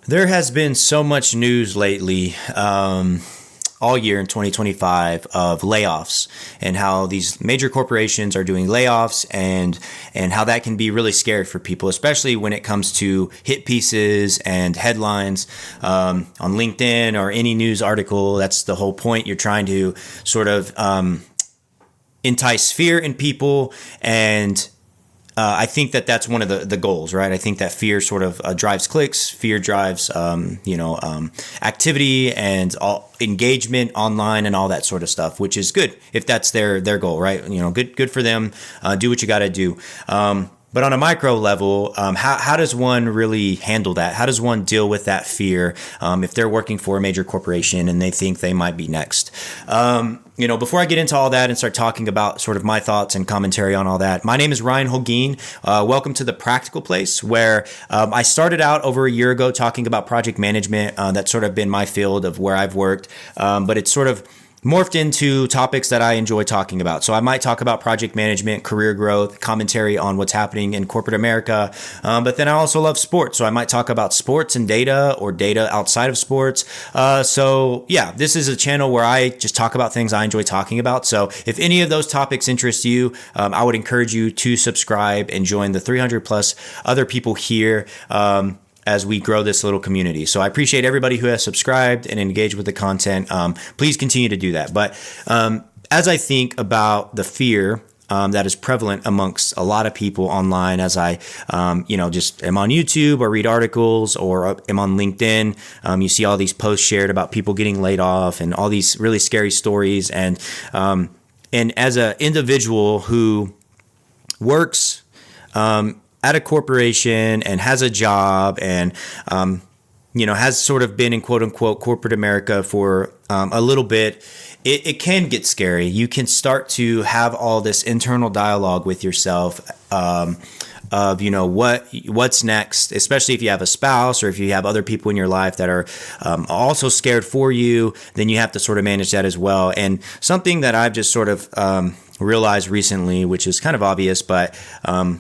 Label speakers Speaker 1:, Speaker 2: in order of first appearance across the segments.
Speaker 1: There has been so much news lately, all year in 2025 of layoffs and how these major corporations are doing layoffs and how that can be really scary for people, especially when it comes to hit pieces and headlines on LinkedIn or any news article. That's the whole point. You're trying to sort of entice fear in people and I think that that's one of the goals, right? I think that fear sort of drives clicks. Fear drives, activity and all engagement online and all that sort of stuff, which is good if that's their goal, right? Good for them. Do what you got to do. But on a micro level, how does one really handle that? How does one deal with that fear if they're working for a major corporation and they think they might be next? Before I get into all that and start talking about sort of my thoughts and commentary on all that, my name is Ryan Holguin. Welcome to the Practical Place, where I started out over a year ago talking about project management. That's sort of been my field of where I've worked, but it's sort of morphed into topics that I enjoy talking about. So I might talk about project management, career growth, commentary on what's happening in corporate America. But then I also love sports. So I might talk about sports and data or data outside of sports. This is a channel where I just talk about things I enjoy talking about. So if any of those topics interest you, I would encourage you to subscribe and join the 300 plus other people here. As we grow this little community. So I appreciate everybody who has subscribed and engaged with the content. Please continue to do that. But as I think about the fear that is prevalent amongst a lot of people online, as I, just am on YouTube or read articles or am on LinkedIn, you see all these posts shared about people getting laid off and all these really scary stories. And as an individual who works, at a corporation and has a job and, has sort of been in quote unquote corporate America for a little bit, it can get scary. You can start to have all this internal dialogue with yourself of, what's next, especially if you have a spouse or if you have other people in your life that are also scared for you, then you have to sort of manage that as well. And something that I've just sort of realized recently, which is kind of obvious, but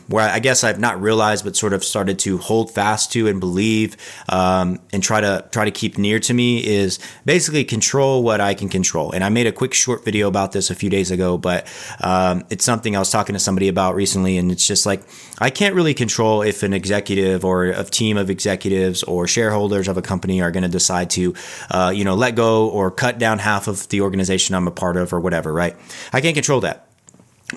Speaker 1: where I guess I've not realized, but sort of started to hold fast to and believe and try to keep near to me, is basically control what I can control. And I made a quick short video about this a few days ago, but it's something I was talking to somebody about recently, and it's just like I can't really control if an executive or a team of executives or shareholders of a company are going to decide to let go or cut down half of the organization I'm a part of or whatever, right? I can't control that.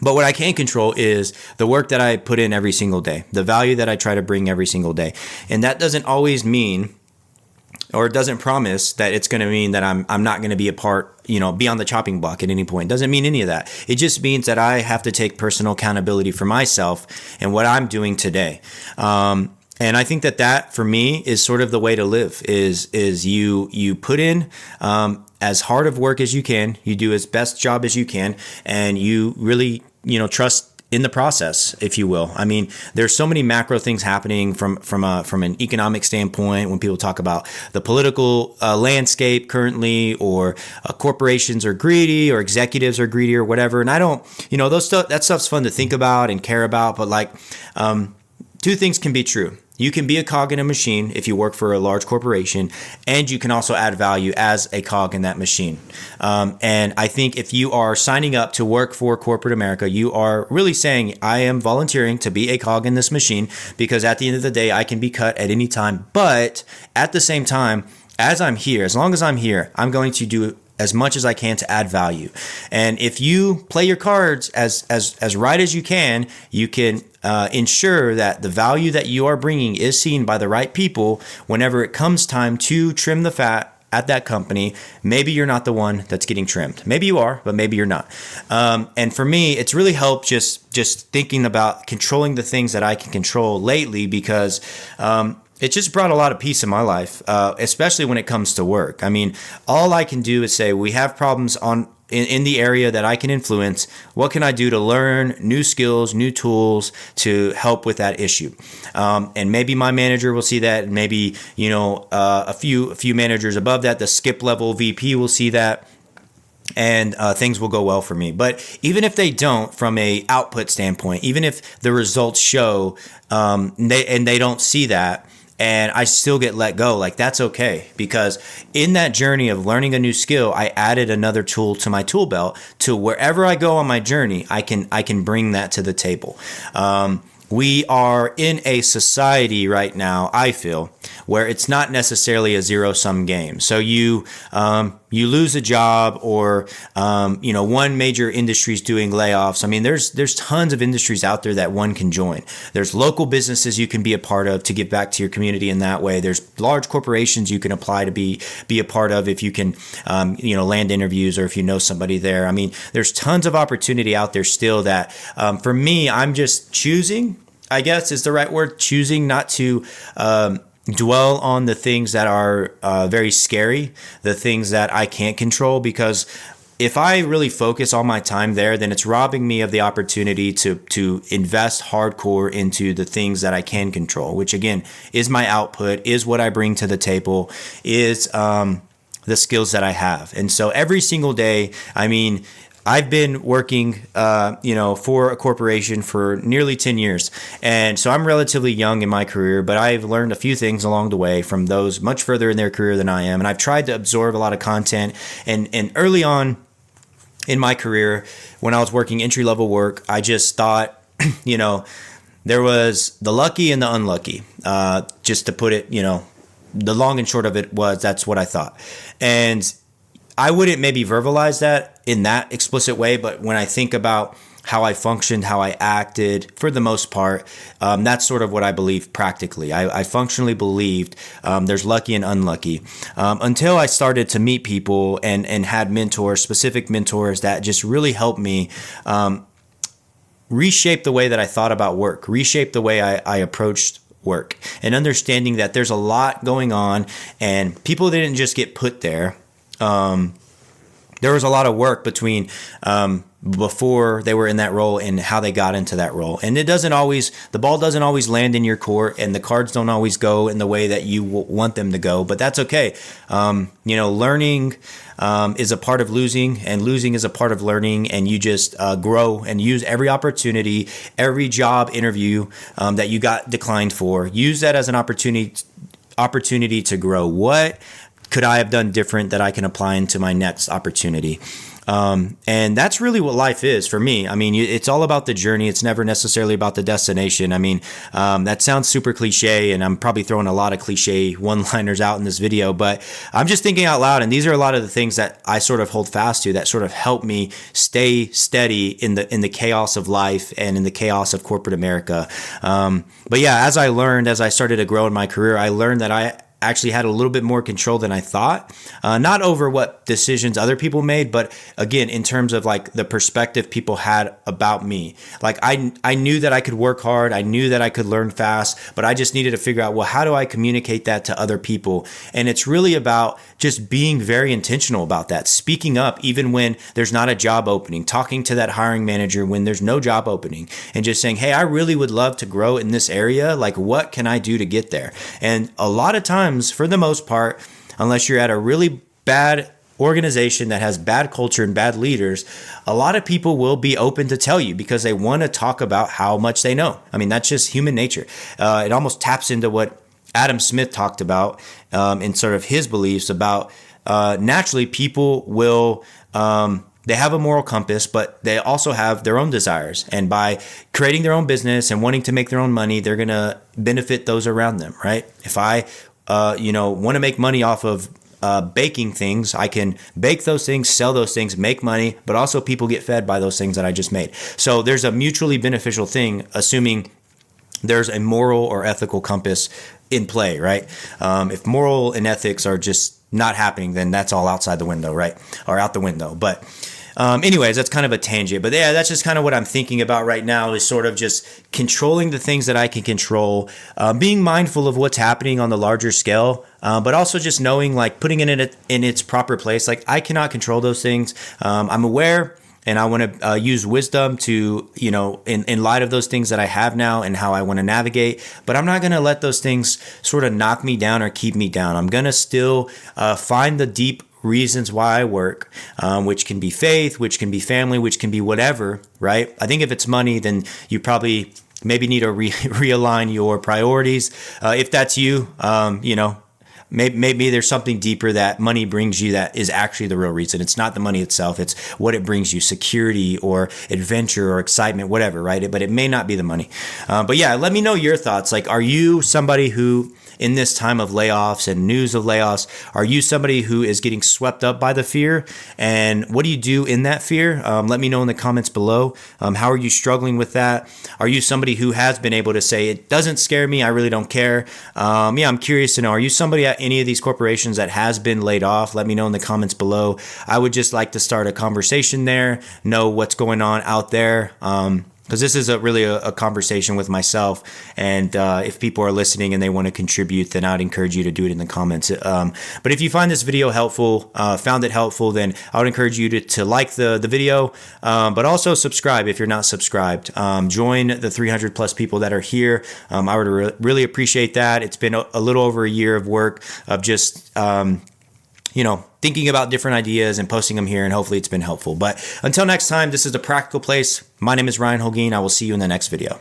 Speaker 1: But what I can control is the work that I put in every single day, the value that I try to bring every single day. And that doesn't always mean, or it doesn't promise that it's going to mean that I'm not going to be a part, be on the chopping block at any point. It doesn't mean any of that. It just means that I have to take personal accountability for myself and what I'm doing today. And I think that for me is sort of the way to live is you put in as hard of work as you can, you do as best job as you can, and you really, trust in the process, if you will. I mean, there's so many macro things happening from an economic standpoint when people talk about the political landscape currently, or corporations are greedy or executives are greedy or whatever. And I don't, that stuff's fun to think about and care about, but two things can be true. You can be a cog in a machine if you work for a large corporation, and you can also add value as a cog in that machine. And I think if you are signing up to work for corporate America, you are really saying, I am volunteering to be a cog in this machine, because at the end of the day, I can be cut at any time. But at the same time, as long as I'm here, I'm going to do as much as I can to add value. And if you play your cards as right as you can ensure that the value that you are bringing is seen by the right people whenever it comes time to trim the fat at that company. Maybe you're not the one that's getting trimmed. Maybe you are, but maybe you're not. And for me, it's really helped just thinking about controlling the things that I can control lately, because it just brought a lot of peace in my life, especially when it comes to work. I mean, all I can do is say, we have problems in the area that I can influence. What can I do to learn new skills, new tools to help with that issue? And maybe my manager will see that, and maybe a few managers above that, the skip level VP will see that, and things will go well for me. But even if they don't, from a output standpoint, even if the results show and they don't see that, and I still get let go, like that's okay, because in that journey of learning a new skill, I added another tool to my tool belt to wherever I go on my journey, I can bring that to the table. We are in a society right now, I feel, where it's not necessarily a zero-sum game. So you lose a job, or one major industry is doing layoffs. I mean, there's tons of industries out there that one can join. There's local businesses you can be a part of to give back to your community in that way. There's large corporations you can apply to be a part of if you can, land interviews, or if you know somebody there. I mean, there's tons of opportunity out there still that, for me, I'm just choosing, I guess is the right word, choosing not to dwell on the things that are very scary, the things that I can't control, because if I really focus all my time there, then it's robbing me of the opportunity to invest hardcore into the things that I can control, which again is my output, is what I bring to the table, is the skills that I have. And so every single day, I mean, I've been working, for a corporation for nearly 10 years. And so I'm relatively young in my career, but I've learned a few things along the way from those much further in their career than I am. And I've tried to absorb a lot of content. And early on in my career, when I was working entry-level work, I just thought, there was the lucky and the unlucky, just to put it, the long and short of it was that's what I thought. And I wouldn't maybe verbalize that in that explicit way, but when I think about how I functioned, how I acted, for the most part, that's sort of what I believe practically. I functionally believed there's lucky and unlucky, until I started to meet people and had mentors, specific mentors that just really helped me reshape the way that I thought about work, reshape the way I approached work, and understanding that there's a lot going on and people didn't just get put there. There was a lot of work between before they were in that role and how they got into that role. And the ball doesn't always land in your court, and the cards don't always go in the way that you want them to go, but that's okay. Learning is a part of losing, and losing is a part of learning, and you just grow and use every opportunity, every job interview that you got declined for. Use that as an opportunity to grow. What could I have done different that I can apply into my next opportunity? And that's really what life is for me. I mean, it's all about the journey. It's never necessarily about the destination. I mean, that sounds super cliche, and I'm probably throwing a lot of cliche one-liners out in this video, but I'm just thinking out loud. And these are a lot of the things that I sort of hold fast to that sort of help me stay steady in the chaos of life and in the chaos of corporate America. But yeah, as I started to grow in my career, I learned that I actually had a little bit more control than I thought, not over what decisions other people made, but again, in terms of like the perspective people had about me. Like I knew that I could work hard. I knew that I could learn fast, but I just needed to figure out, well, how do I communicate that to other people? And it's really about just being very intentional about that, speaking up even when there's not a job opening, talking to that hiring manager when there's no job opening, and just saying, hey, I really would love to grow in this area. Like, what can I do to get there? And a lot of times, for the most part, unless you're at a really bad organization that has bad culture and bad leaders, a lot of people will be open to tell you because they want to talk about how much they know. I mean, that's just human nature. It almost taps into what Adam Smith talked about in sort of his beliefs about naturally people will they have a moral compass, but they also have their own desires. And by creating their own business and wanting to make their own money, they're going to benefit those around them, right? If I want to make money off of baking things, I can bake those things, sell those things, make money, but also people get fed by those things that I just made. So there's a mutually beneficial thing, assuming there's a moral or ethical compass in play, right? If moral and ethics are just not happening, then that's all outside the window, right? Or out the window. But anyways, that's kind of a tangent, but yeah, that's just kind of what I'm thinking about right now, is sort of just controlling the things that I can control, being mindful of what's happening on the larger scale, but also just knowing, like, putting it in its proper place. Like, I cannot control those things. I'm aware, and I want to use wisdom to, in light of those things that I have now and how I want to navigate, but I'm not going to let those things sort of knock me down or keep me down. I'm going to still find the deep reasons why I work, which can be faith, which can be family, which can be whatever, right? I think if it's money, then you probably maybe need to realign your priorities. If that's you, maybe there's something deeper that money brings you that is actually the real reason. It's not the money itself. It's what it brings you, security or adventure or excitement, whatever, right? But it may not be the money. But yeah, let me know your thoughts. Like, are you somebody who, in this time of layoffs and news of layoffs, are you somebody who is getting swept up by the fear? And what do you do in that fear? Let me know in the comments below. How are you struggling with that? Are you somebody who has been able to say, it doesn't scare me, I really don't care? I'm curious to know, are you somebody at any of these corporations that has been laid off? Let me know in the comments below. I would just like to start a conversation there, know what's going on out there. Because this is really a conversation with myself, and if people are listening and they want to contribute, then I'd encourage you to do it in the comments. But if you find this video helpful, then I would encourage you to like the video, but also subscribe if you're not subscribed. Join the 300 plus people that are here. I would really appreciate that. It's been a little over a year of work of just thinking about different ideas and posting them here, and hopefully it's been helpful. But until next time, this is The Practical Place. My name is Ryan Holguin. I will see you in the next video.